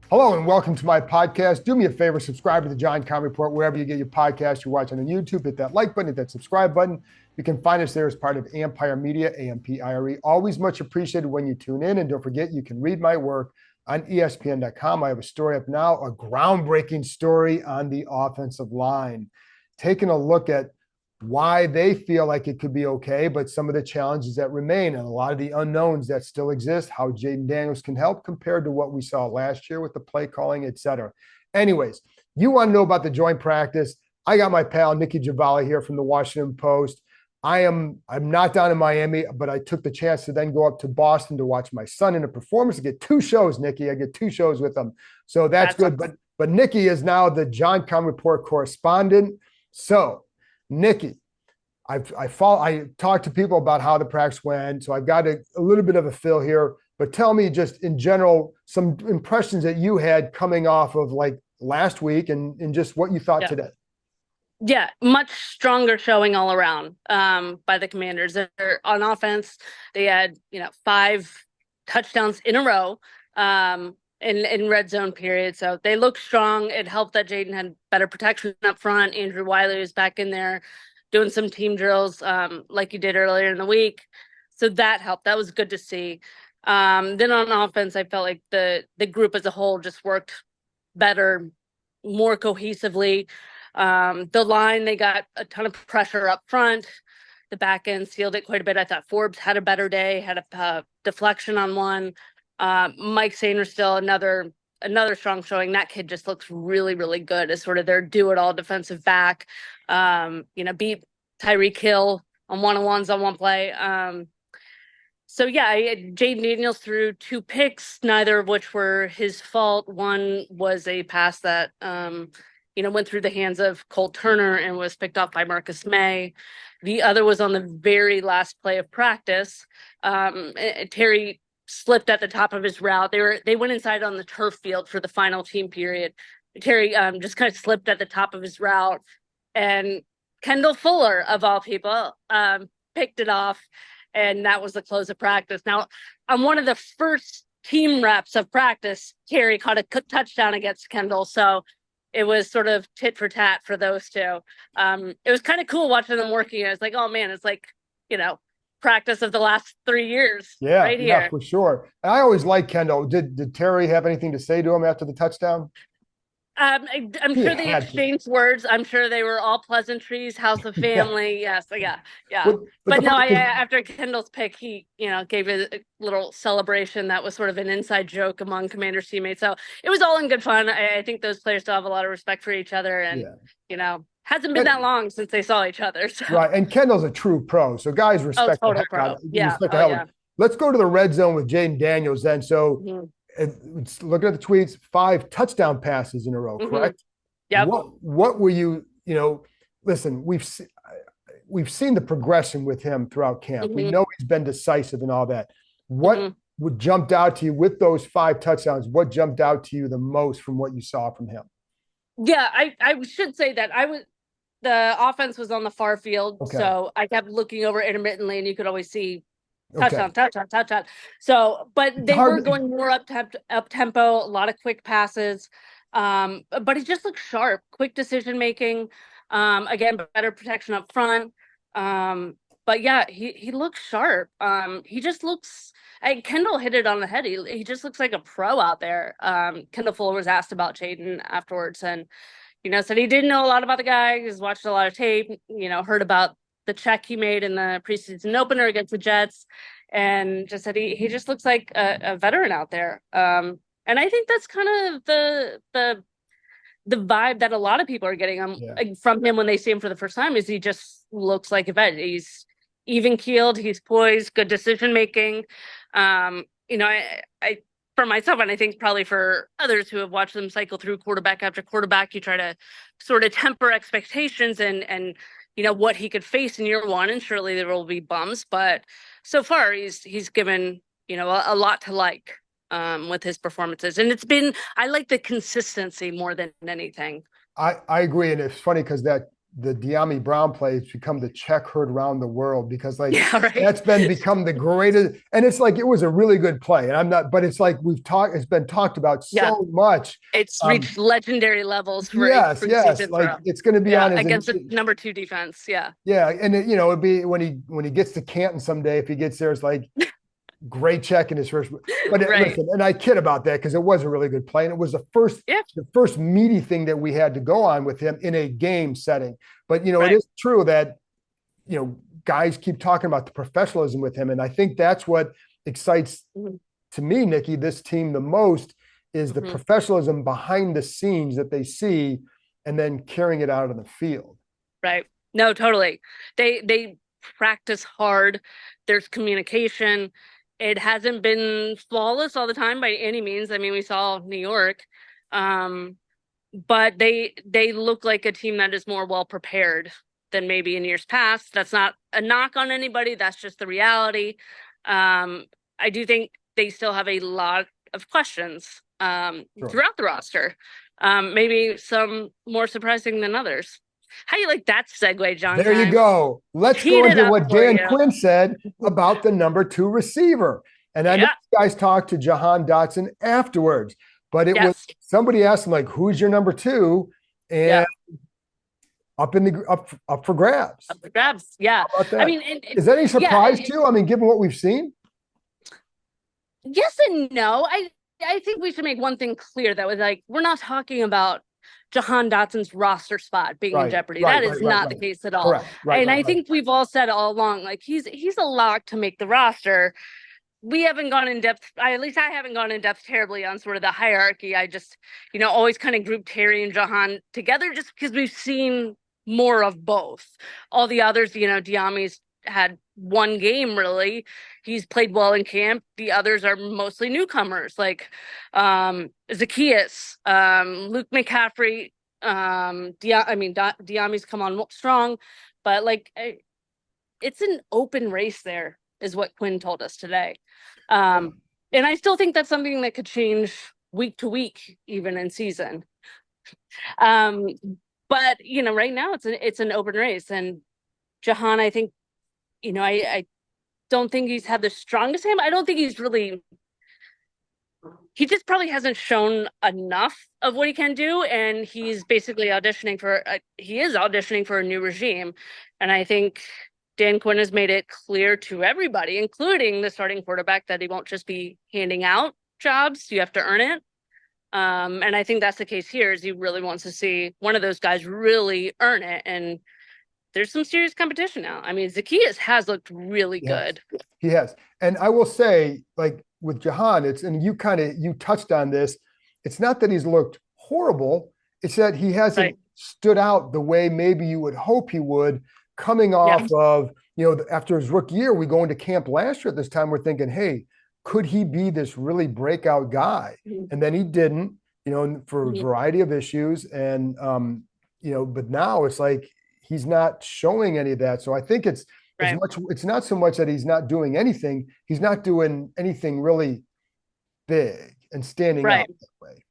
Hello and welcome to my podcast. Do me a favor, subscribe to the John Keim Report wherever you get your podcast. You're watching on YouTube, hit that like button, hit that subscribe button. You can find us there as part of Ampire Media, Ampire. Always much appreciated when you tune in. And don't forget, you can read my work on ESPN.com. I have a story up now, a groundbreaking story on the offensive line, taking a look at why they feel like it could be okay, but some of the challenges that remain and a lot of the unknowns that still exist, how Jayden Daniels can help compared to what we saw last year with the play calling, et cetera. Anyways, you want to know about the joint practice? I got my pal Nicki Jhabvala here from the Washington Post. I'm not down in Miami, but I took the chance to then go up to Boston to watch my son in a performance. I get two shows, Nicki. I get two shows with him. So that's good. Awesome. But Nicki is now the John Keim Report correspondent. So Nicki, I talked to people about how the practice went, so I've got a little bit of a feel here. But tell me, just in general, some impressions that you had coming off of like last week, and just what you thought Yeah. today. Yeah, much stronger showing all around by the Commanders. They're, on offense, they had, 5 touchdowns in a row in red zone period. So they looked strong. It helped that Jayden had better protection up front. Andrew Wiley was back in there doing some team drills like he did earlier in the week. So that helped. That was good to see. Then on offense, I felt like the group as a whole just worked better, more cohesively. The line, they got a ton of pressure up front. The back end sealed it quite a bit. I thought Forbes had a better day, had a deflection on one. Mike Sainer still another strong showing. That kid just looks really, really good as sort of their do-it-all defensive back. Beat Tyreek Hill on one-on-ones on one play. So yeah, Jayden Daniels threw 2 picks, neither of which were his fault. One was a pass that went through the hands of Cole Turner and was picked off by Marcus May. The other was on the very last play of practice. Terry slipped at the top of his route. They went inside on the turf field for the final team period. Terry just kind of slipped at the top of his route, and Kendall Fuller, of all people, picked it off, and that was the close of practice. Now, on one of the first team reps of practice, Terry caught a touchdown against Kendall, so it was sort of tit for tat for those two. It was kind of cool watching them working. I was like, oh man, it's like, practice of the last 3 years Yeah, right yeah, here. for sure. And I always like Kendall. Did Terry have anything to say to him after the touchdown? I'm He sure they had to. exchanged words. I'm sure they were all pleasantries, house of Yeah. family. Yes, yeah, yeah. But the But no, funny thing, after Kendall's pick, he, gave a little celebration that was sort of an inside joke among Commander's teammates. So it was all in good fun. I think those players still have a lot of respect for each other, and yeah. hasn't been that long since they saw each other. So Right. And Kendall's a true pro. So guys oh, respect the total heck out pro. of Yeah. respect the Oh hell out of yeah. it. Let's go to the red zone with Jayden Daniels then. So Hmm. looking at the tweets, 5 touchdown passes in a row, Hmm. correct? Yep. What were listen, we've seen the progression with him throughout camp. We Hmm. know he's been decisive and all that. What Hmm. would jumped out to you with those 5 touchdowns? What jumped out to you the most from what you saw from him? Yeah, I should say that the offense was on the far field, Okay. so I kept looking over intermittently, and you could always see Okay. touchdown, touchdown, touchdown. So, but It's they were hard. going more up tempo, a lot of quick passes. But he just looked sharp, quick decision making. Again, better protection up front. But yeah, he looks sharp. He just looks. Kendall hit it on the head. He just looks like a pro out there. Kendall Fuller was asked about Jayden afterwards, and said he didn't know a lot about the guy. He's watched a lot of tape. Heard about the check he made in the preseason opener against the Jets, and just said he just looks like a veteran out there. And I think that's kind of the vibe that a lot of people are getting Yeah. from him when they see him for the first time. Is he just looks like a vet. He's even keeled. He's poised. Good decision making. I for myself, and I think probably for others who have watched them cycle through quarterback after quarterback, you try to sort of temper expectations and what he could face in year one, and surely there will be bumps, but so far he's given a lot to like with his performances, and I like the consistency more than anything. I agree. And it's funny because that the De'Ami Brown play has become the check heard around the world because like Yeah, right. that's become the greatest. And it's like it was a really good play. And I'm not, but it's like it's been talked about Yeah. so much. It's reached legendary levels for a Yes. preseason Like throw. it's going to be Yeah, on his against the number 2 defense. Yeah. yeah, and it'd be when he gets to Canton someday if he gets there, it's like great check in his first. But Right. listen, and I kid about that because it was a really good play, and it was Yeah. the first meaty thing that we had to go on with him in a game setting. But it Right. is true that guys keep talking about the professionalism with him, and I think that's what excites to me, Nikki, this team the most is the professionalism behind the scenes that they see, and then carrying it out on the field. Right. No, totally. They practice hard. There's communication. It hasn't been flawless all the time by any means. I mean, we saw New York. But they look like a team that is more well prepared than maybe in years past. That's not a knock on anybody. That's just the reality. I do think they still have a lot of questions throughout the roster. Maybe some more surprising than others. How do you like that segue, John? There you go. Let's go into what Dan Quinn said about the number 2 receiver. And I know you guys talked to Jahan Dotson afterwards, but it was somebody asked him, like, who's your number 2? And up for grabs. Up for grabs. Yeah. How about that? I mean, is that any surprise to you? I mean, given what we've seen? Yes and no. I think we should make one thing clear that was like, we're not talking about Jahan Dotson's roster spot being in jeopardy. That is not the case at all. And I think we've all said all along, like he's a lock to make the roster. We haven't gone in depth. At least I haven't gone in depth terribly on sort of the hierarchy. I just, always kind of grouped Terry and Jahan together just because we've seen more of both. All the others, De'Ami's had one game really. He's played well in camp. The others are mostly newcomers like Zacchaeus, Luke McCaffrey. De'Ami's come on strong, but like it's an open race there is what Quinn told us today. And I still think that's something that could change week to week, even in season. But right now it's an open race, and Jahan, I think, I don't think he's had the strongest game. I don't think he just probably hasn't shown enough of what he can do, and he's basically auditioning for a new regime. And I think Dan Quinn has made it clear to everybody, including the starting quarterback, that he won't just be handing out jobs. You have to earn it. And I think that's the case here, is he really wants to see one of those guys really earn it. And there's some serious competition now. I mean, Zacchaeus has looked really good. He has. And I will say, like with Jahan, and you touched on this, it's not that he's looked horrible. It's that he hasn't stood out the way maybe you would hope he would, coming off of, after his rookie year. We go into camp last year at this time, we're thinking, hey, could he be this really breakout guy? And then he didn't, for a variety of issues. And, but now it's like, he's not showing any of that. So I think it's not so much that he's not doing anything. He's not doing anything really big and standing out that way.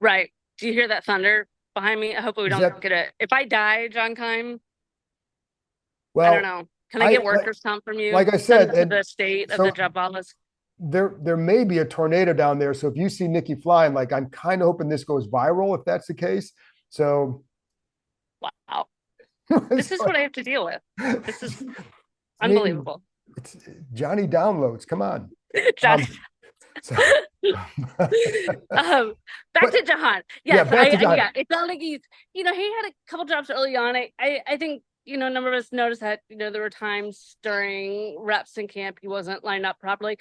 Right. Do you hear that thunder behind me? I hope we don't get it. If I die, John Keim, I don't know. Can I get workers' comp from you? Like I said, to the state of the Jhabvalas. There may be a tornado down there. So if you see Nicki flying, like I'm kind of hoping this goes viral if that's the case. So wow. This is what I have to deal with. This is unbelievable. It's Johnny downloads. Come on. Johnny. Back to Jahan. Yes, back to Jahan. It's not like he's, he had a couple drops early on. I think, a number of us noticed that, there were times during reps in camp he wasn't lined up properly.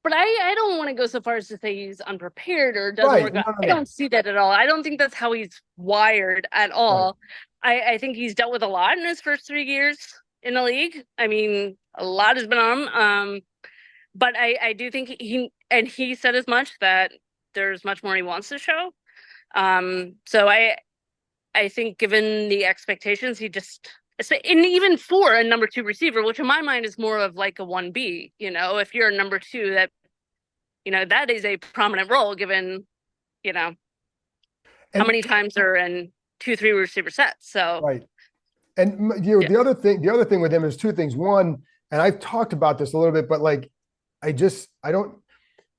But I don't want to go so far as to say he's unprepared or doesn't work out. I don't see that at all. I don't think that's how he's wired at all. I think he's dealt with a lot in his first 3 years in the league. I mean, a lot has been on him. But I do think he said as much, that there's much more he wants to show. So I think given the expectations, and even for a number 2 receiver, which in my mind is more of like a 1B, if you're a number 2, that, that is a prominent role given, how many times they're in 2-3 receiver sets. So And Yeah. the other thing with him is two things. One, and I've talked about this a little bit, but like, I don't.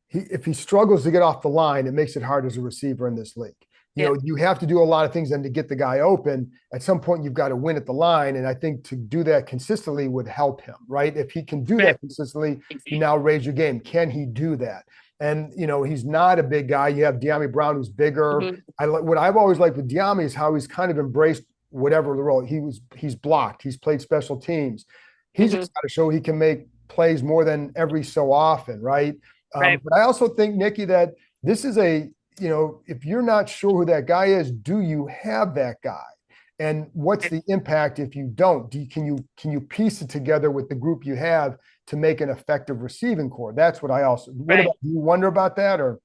If he struggles to get off the line, it makes it hard as a receiver in this league. Yeah. You have to do a lot of things then to get the guy open. At some point, you've got to win at the line, and I think to do that consistently would help him, right? If he can do Right. that consistently, you now raise your game. Can he do that? And he's not a big guy. You have De'Ami Brown, who's bigger. Mm-hmm. What I've always liked with De'Ami is how he's kind of embraced whatever the role. He's blocked. He's played special teams. He's Mm-hmm. just got to show he can make plays more than every so often, right? Right. But I also think, Nicki, that this is if you're not sure who that guy is, do you have that guy? And what's the impact if you don't? Can you piece it together with the group you have to make an effective receiving core? That's what I also. What Right. about, do you wonder about that or?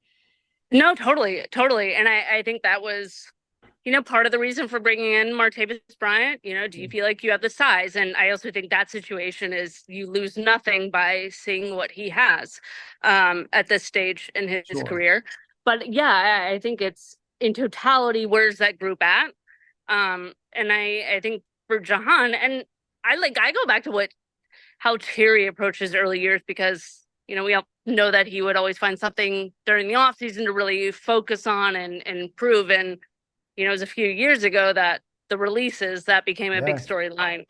No, totally, totally. And I think that was, part of the reason for bringing in Martavis Bryant. Do you feel like you have the size? And I also think that situation is you lose nothing by seeing what he has at this stage in his Sure. career. But yeah, I think it's in totality, where's that group at? And I think for Jahan, and I go back to how Terry approached his early years because we all know that he would always find something during the offseason to really focus on and improve. And, it was a few years ago that the releases, that became a big storyline.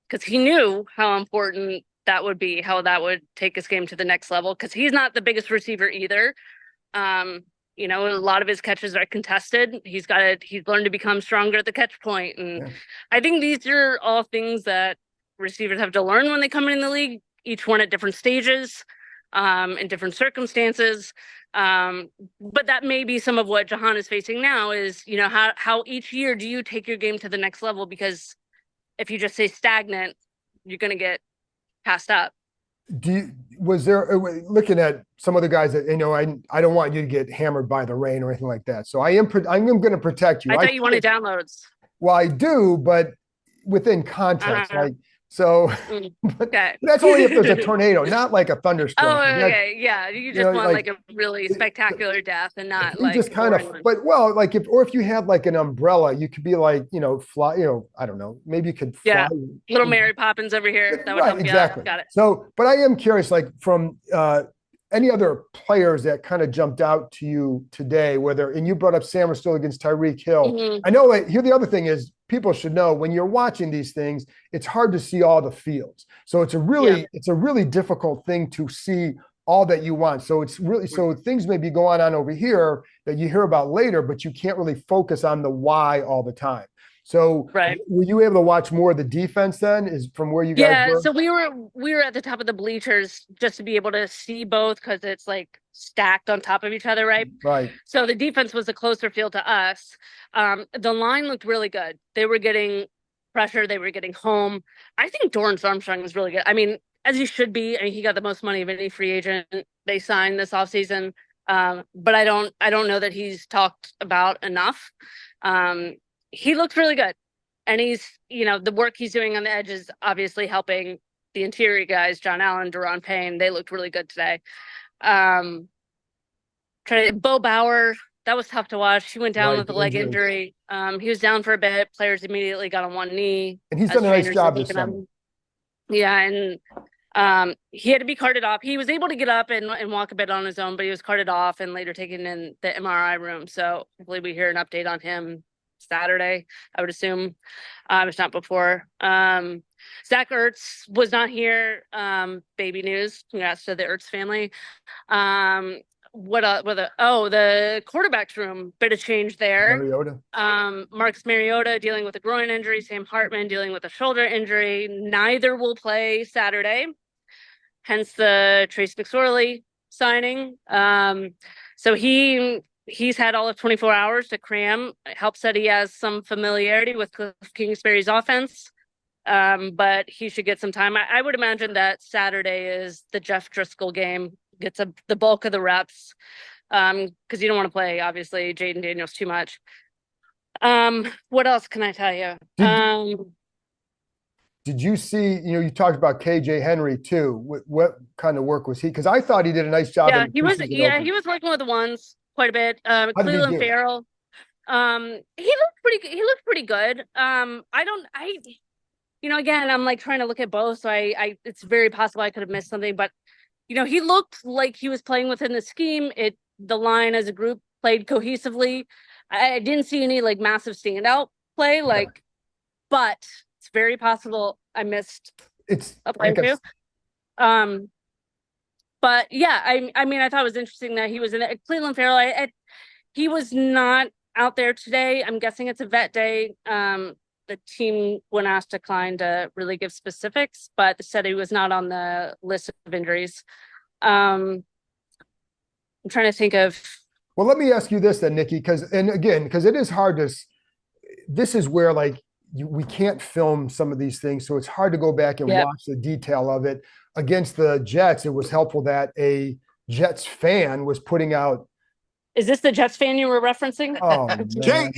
Because he knew how important that would be, how that would take his game to the next level. Because he's not the biggest receiver either. A lot of his catches are contested. He's learned to become stronger at the catch point. And I think these are all things that receivers have to learn when they come in the league, each one at different stages, in different circumstances. But that may be some of what Jahan is facing now is, how each year do you take your game to the next level? Because if you just stay stagnant, you're going to get passed up. Was there, looking at some of the guys that, I don't want you to get hammered by the rain or anything like that. So I'm going to protect you. I thought you wanted downloads. Well, I do, but within context, like, so okay. That's only if there's a tornado, not like a thunderstorm. Oh, okay. Yeah. You just want like a really spectacular death and not you like just kind of, but like if you had like an umbrella, you could be like, fly, I don't know, maybe you could fly. Yeah. Little Mary Poppins over here. That would help exactly. You out. Got it. So, but I am curious, like from any other players that kind of jumped out to you today, and you brought up Sam was still against Tyreek Hill. Mm-hmm. I know here the other thing is people should know when you're watching these things, it's hard to see all the fields. So it's a really difficult thing to see all that you want. So things may be going on over here that you hear about later, but you can't really focus on the why all the time. So were you able to watch more of the defense then? Is from where you guys were? So we were at the top of the bleachers just to be able to see both because it's like stacked on top of each other, right? Right. So the defense was a closer field to us. The line looked really good. They were getting pressure. They were getting home. I think Dorrance Armstrong was really good. I mean, as he should be. I mean, he got the most money of any free agent they signed this offseason. But I don't know that he's talked about enough. He looks really good. And he's, the work he's doing on the edge is obviously helping the interior guys, John Allen, Daron Payne. They looked really good today. Bo Bauer, that was tough to watch. He went down with a leg injury. He was down for a bit. Players immediately got on one knee. And he's done a nice job this summer. Yeah, and he had to be carted off. He was able to get up and walk a bit on his own, but he was carted off and later taken in the MRI room. So hopefully we hear an update on him Saturday, I would assume, if not before. Zach Ertz was not here. Baby news. Congrats to the Ertz family. The quarterback's room, bit of change there. Mariota. Marcus Mariota dealing with a groin injury. Sam Hartman dealing with a shoulder injury. Neither will play Saturday. Hence the Trace McSorley signing. So he's had all of 24 hours to cram. It helps that he has some familiarity with Kingsbury's offense. But he should get some time. I would imagine that Saturday is the Jeff Driscoll game. Gets the bulk of the reps. Because you don't want to play, obviously, Jayden Daniels too much. What else can I tell you? Did you see, you talked about KJ Henry too. What kind of work was he? Because I thought he did a nice job. Yeah, he was working with the ones quite a bit. Cleveland Farrell He looked pretty good. Again, I'm like trying to look at both, so it's very possible I could have missed something, but he looked like he was playing within the scheme. The line as a group played cohesively. I didn't see any like massive standout play, but it's very possible I missed a play too. But yeah, I mean, I thought it was interesting that he was in it. Cleveland Farrell. He was not out there today. I'm guessing it's a vet day. The team, when asked, declined to really give specifics, but said he was not on the list of injuries. I'm trying to think of. Well, let me ask you this then, Nicki, because it is hard to. This is where we can't film some of these things, so it's hard to go back and watch the detail of it. Against the Jets, it was helpful that a Jets fan was putting out. Is this the Jets fan you were referencing? Oh, Jets,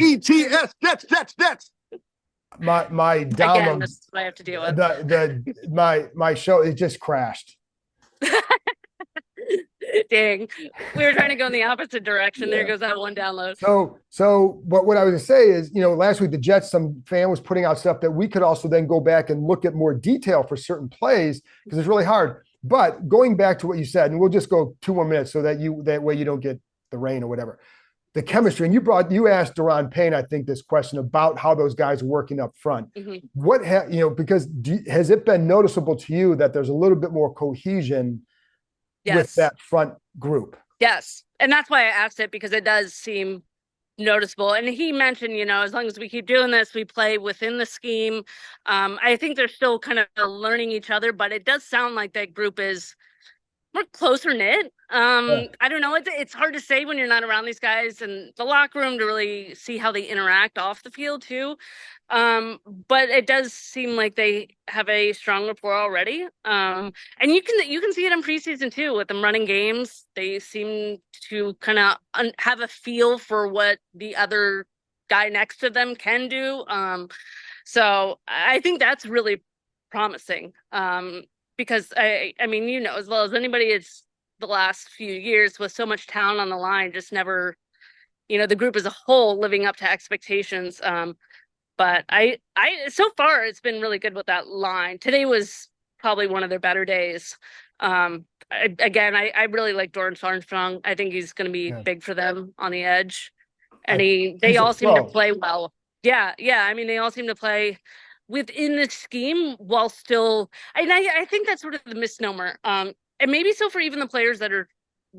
Jets. My down. Again, this is what I have to deal with. My show, it just crashed. Dang, we were trying to go in the opposite direction. There goes that one download. So what I was gonna say is, last week the Jets, some fan was putting out stuff that we could also then go back and look at more detail for certain plays because it's really hard. But going back to what you said, and we'll just go 2 more minutes so that way you don't get the rain or whatever. The chemistry, and you asked Daron Payne, I think, this question about how those guys are working up front. Mm-hmm. What because has it been noticeable to you that there's a little bit more cohesion with that front group? Yes, and that's why I asked it, because it does seem noticeable. And he mentioned, as long as we keep doing this, we play within the scheme. I think they're still kind of learning each other, but it does sound like that group is more closer knit. I don't know. It's hard to say when you're not around these guys in the locker room to really see how they interact off the field too. But it does seem like they have a strong rapport already. And you can see it in preseason too with them running games. They seem to kind of have a feel for what the other guy next to them can do. So I think that's really promising. Because I mean, as well as anybody, it's the last few years with so much talent on the line, just never, the group as a whole living up to expectations. But I so far it's been really good with that line. Today was probably one of their better days. I really like Dorrance Armstrong. I think he's going to be big for them on the edge, and they all seem to play well. Yeah. I mean, they all seem to play within the scheme while still, and I think that's sort of the misnomer. And maybe so for even the players that are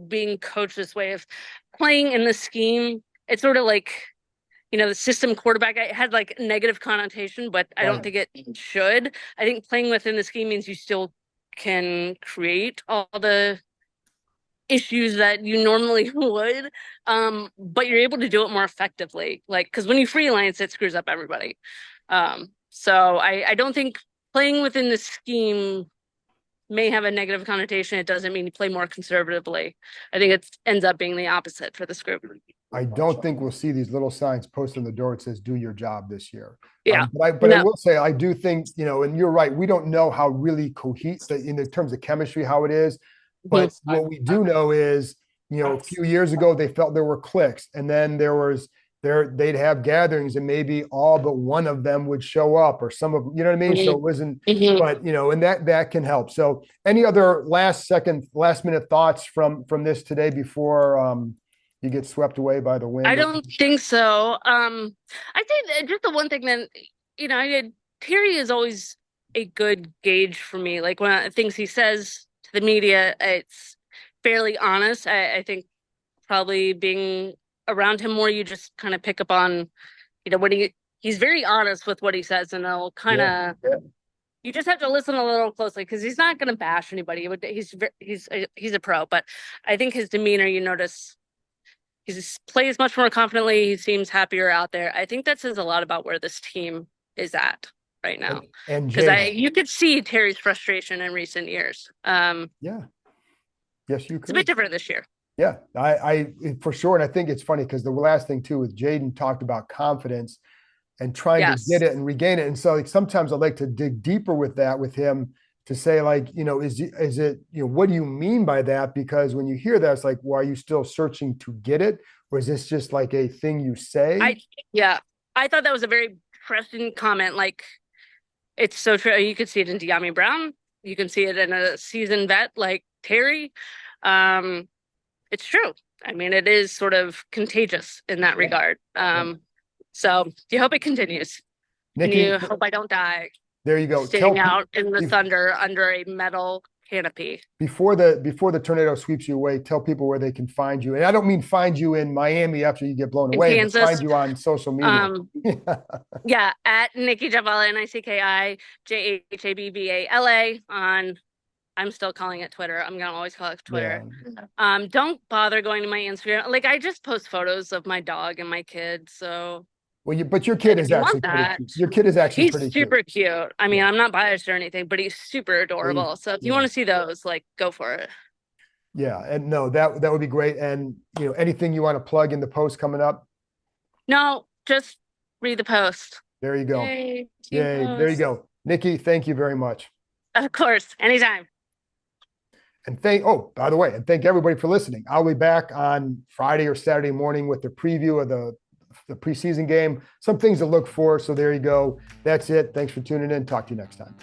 being coached this way of playing in the scheme. It's sort of like, the system quarterback. It had like negative connotation, but I don't think it should. I think playing within the scheme means you still can create all the issues that you normally would, but you're able to do it more effectively. Like, because when you freelance, it screws up everybody. So I don't think playing within the scheme may have a negative connotation. It doesn't mean you play more conservatively. I think it ends up being the opposite for this group. I don't think we'll see these little signs posted on the door that says "Do your job" this year. Yeah, but I will say I do think and you're right. We don't know how really cohesive in terms of chemistry how it is, but what we do know is a few years ago they felt there were cliques, and then they'd have gatherings and maybe all but one of them would show up, or some of what I mean. So it wasn't, but and that can help. So any other last minute thoughts from this today before you get swept away by the wind? I don't think so. I think just the one thing that Terry is always a good gauge for me. Like when things he says to the media, it's fairly honest. I think probably being around him more, you just kind of pick up on, what he's very honest with what he says, and it'll kind of, you just have to listen a little closely because he's not going to bash anybody. He's a pro, but I think his demeanor, you notice, he plays much more confidently. He seems happier out there. I think that says a lot about where this team is at right now. And because you could see Terry's frustration in recent years. Yes, you could. It's a bit different this year. Yeah, I for sure. And I think it's funny because the last thing too with Jayden talked about confidence and trying to get it and regain it. And so sometimes I like to dig deeper with that with him to say like, is it, what do you mean by that? Because when you hear that, it's like, well, are you still searching to get it? Or is this just like a thing you say? I thought that was a very interesting comment. Like, it's so true. You could see it in De'Ami Brown. You can see it in a seasoned vet like Terry. It's true. I mean, it is sort of contagious in that regard. So you hope it continues. Nicki, And you hope I don't die there you go. sitting out in the thunder under a metal canopy. Before the tornado sweeps you away, tell people where they can find you. And I don't mean find you in Miami after you get blown away, Kansas. but find you on social media. Yeah, at Nicki Jhabvala, NICKI JHABBALA on. I'm still calling it Twitter. I'm gonna always call it Twitter. Yeah. Don't bother going to my Instagram. Like, I just post photos of my dog and my kids. So but your kid is actually pretty cute. Your kid is actually pretty cute. He's super cute. I mean, I'm not biased or anything, but he's super adorable. So if you want to see those, like, go for it. Yeah, and no, that would be great. And anything you want to plug in the post coming up? No, just read the post. There you go. Yay. There you go. Nicki, thank you very much. Of course, anytime. And by the way, and thank everybody for listening. I'll be back on Friday or Saturday morning with the preview of the preseason game, some things to look for. So there you go. That's it. Thanks for tuning in. Talk to you next time.